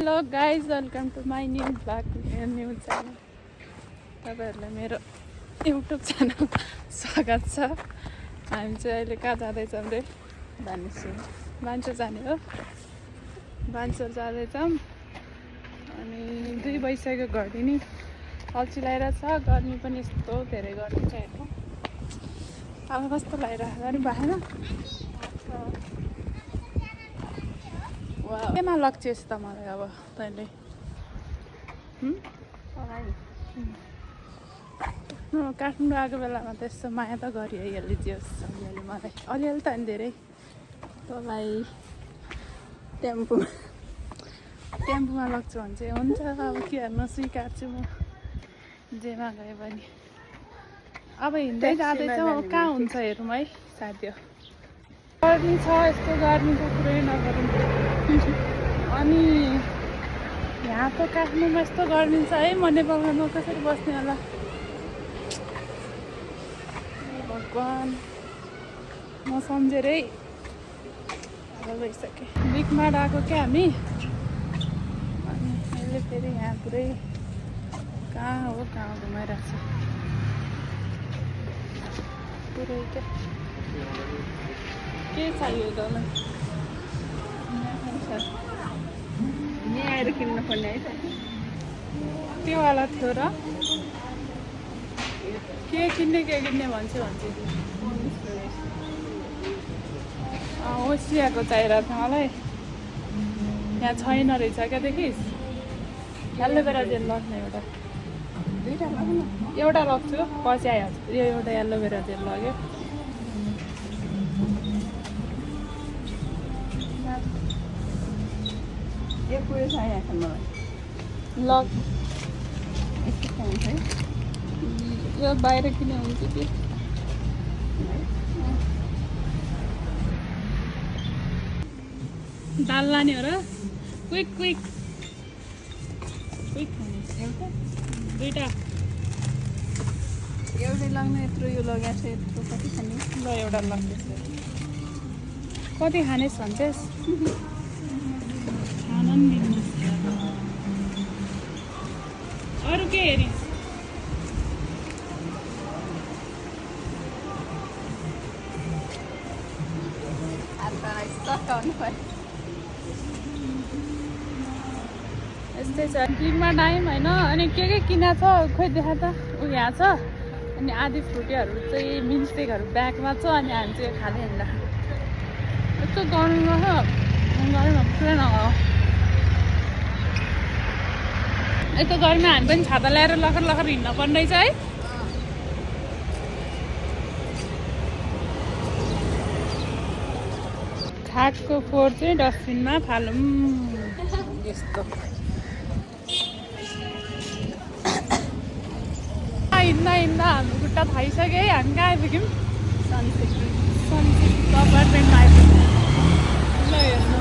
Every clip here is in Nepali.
Hello guys, welcome to my new blog new channel. तपाईँहरूलाई मेरो युट्युब च्यानल स्वागत छ। हामी चाहिँ अहिले कहाँ जाँदैछौँ रे? भान्सर जाने हो। भान्सर जाँदैछौँ अनि 2 बजिसक्यो। घडी नि अल्छी लागिरहेको छ, गर्मी पनि यस्तो धेरै गर्मी छ। हेर्नु अब कस्तो लागिरहेको पनि भएन। केमा लग्छेस् त मलाई अब तैँले? काठमाडौँ आएको बेलामा त यस्तो माया त गरिहालिदियोस् अलिअलि मलाई, अलिअलि त अनि धेरै। तँलाई टेम्पोमा लग्छु भने चाहिँ हुन्छ। अब के हेर्नु, स्वीकार्छु म जेमा गयो भने। अब हिँड्दै जाँदैछौँ, अब कहाँ हुन्छ हेरौँ है साथी। गर्मी छ, यस्तो गर्मीको कुरै नगरौँ। अनि यहाँ त काठमाडौँमा यस्तो गर्मी छ है, म नेपालमा म कसरी बस्ने होला भगवान्। म सम्झेरै गइसकेँ। बिकमाड आएको क्या हामी। अनि अहिले फेरि यहाँ पुरै कहाँ हो कहाँ घुमाइरहेको छ पुरै क्या। के चाहियो तँलाई? यहाँ आएर किन्नु पर्ने है त। त्योवाला थियो र के किन्ने भन्छ ओसियाको चाहिरहेको थियो मलाई। यहाँ छैन रहेछ क्या, देखिस्? एलोभेरा जेल लग्ने एउटा लग्छु, पछि आइहाल्छ। यो एउटा एलोभेरा जेल लग्यो। एक कुरो चाहिएको छ मलाई। लग यस्तो चाहिन्छ है। यो बाहिर किन हुन्छ कि? दाल लाने हो र? क्विक एउटा दुईवटा एउटै लाग्ने। यत्रो यो लगाएको छ, यत्रो कति खाने? ल एउटा लाग्दैछ। कति खानेस् भन्छस्? खान नि दिनु। अरू के हेरिस्? यस्तै छ। बिगमा टाइम होइन। अनि के किना छ खोइ देखा त। यहाँ छ। अनि आधी फ्रुटीहरू चाहिँ मिन्स्टेकहरू ब्यागमा छ। अनि हामी चाहिँ खाँदै हिँड्दा यस्तो गर्नुमा छ। गर्मीमा पुरै नगाऊ। यस्तो गर्मीमा हामी पनि छाता ल्याएर लखर हिँड्न पर्ने रहेछ है। खाटको फोहोर चाहिँ डस्टबिनमा फालौँ। यस्तो हिँड्दा हाम्रो खुट्टा थाइसक्यो है। हामी कहाँ आइपुग्यौँ? सनसिटी अपार्टमेन्टमा आइपुग्यौँ। ल हेर्नु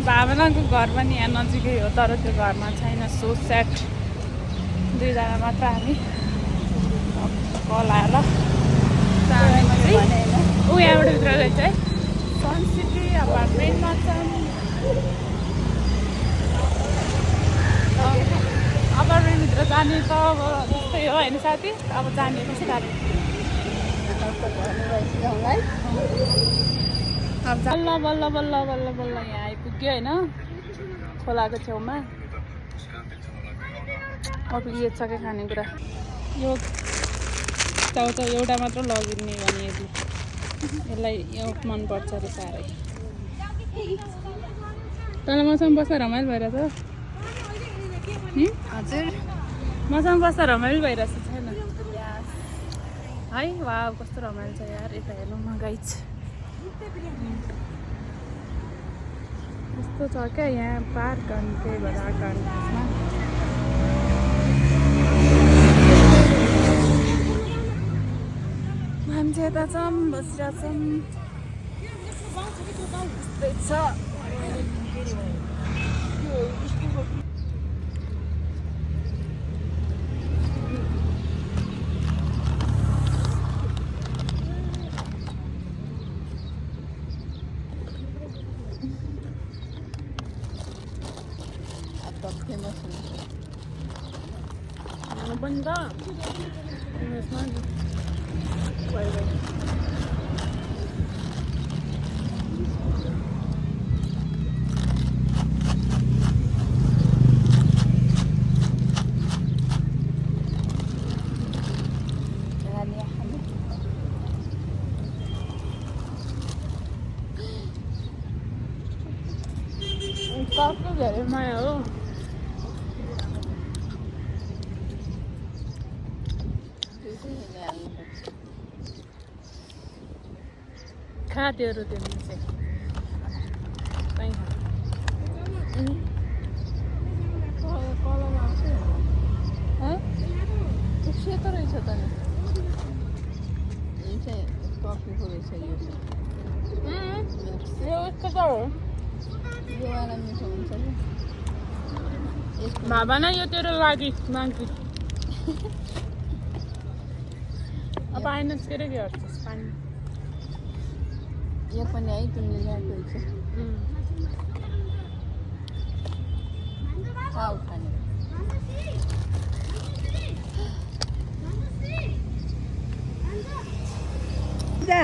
भावनाको घर पनि यहाँ नजिकै हो, तर त्यो घरमा छैन। सो सेट 2जना मात्र हामी। कल आएर ऊ यहाँबाट भित्र रहेछ है। सनसिटी अपार्टमेन्टमा छन्। अपार्टमेन्टभित्र जाने त अब जस्तै हो होइन साथी? अब जाने बिस्तारै। अब बल्ल यहाँ आइपुग्यो होइन, खोलाको छेउमा। अब यो छ क्या खानेकुरा। यो एउटा मात्र लगिने भने यदि यसलाई यो मनपर्छ अरे साह्रै। तँलाई मसँग बस्दा रमाइलो भइरहेछ? हजुर, मसँग बस्दा रमाइलो भइरहेछ छैन है? वा कस्तो रमाइलो छ यार। यता हेर्नु न गाइज, यस्तो छ क्या यहाँ पार्क। अनि त्यही भएर आएको त्यसमा हामी चाहिँ यता छौँ, बसिरहेछौँ। यस्तै छ। कप फेमस हुन्छ खानु पनि त यसमा भइगयो غالية حلو कपको धेरै माया हो खा त्योहरू त्यो चाहिँ कहीँ सेतो रहेछ त नि यो चाहिँ कफीको रहेछ यो यो यस्तो त हो यो वाला मिठो हुन्छ कि भावना यो तेरो लागि माग्छु अब आइनस् के अरे गर्छस् पानी यो पनि है तिमीले ल्याएको रहेछ खाऊ खाने जा